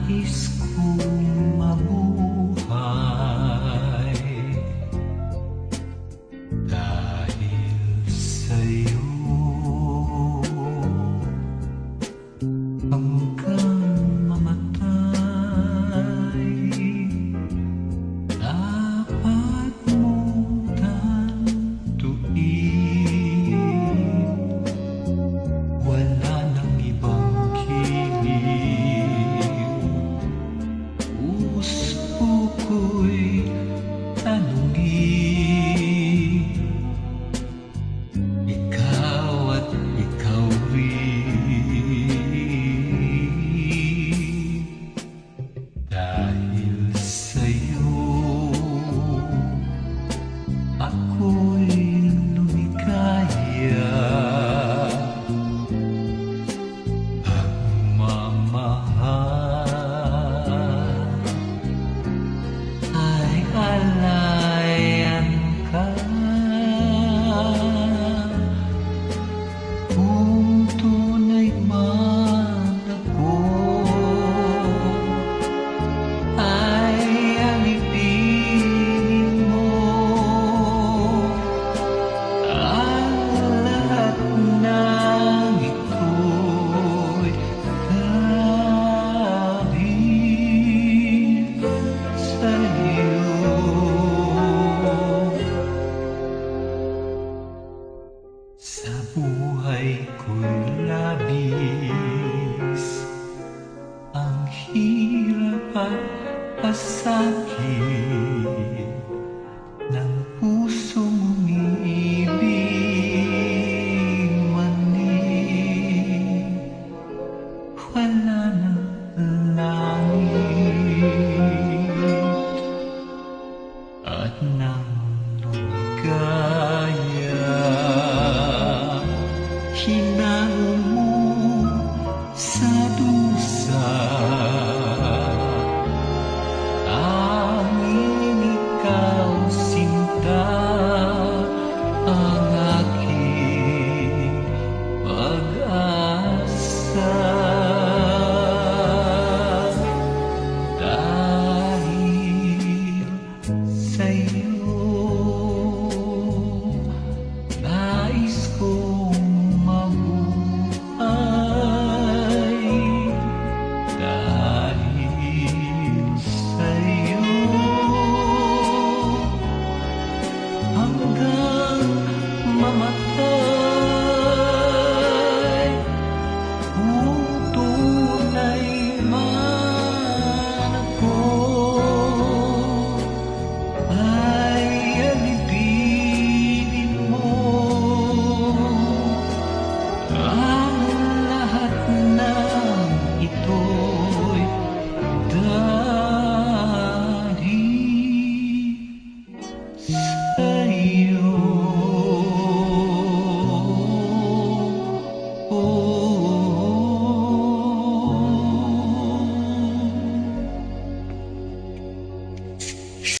Nais kong mabuhay dahil sa'yo, hanggang mamatay. Dapat mong tanduin, wala nang ibang giliw. Puso ko'y tanungin, ikaw at ikaw rin. Dahil sa'yo, ako'y lumikaya. Pagmamahal ay alayan ka. Kung tunay man ako, ay alipin mo ang lahat ng ito'y dahil sa'yo. Sa buhay ko'y labis ang hirap at pasakit.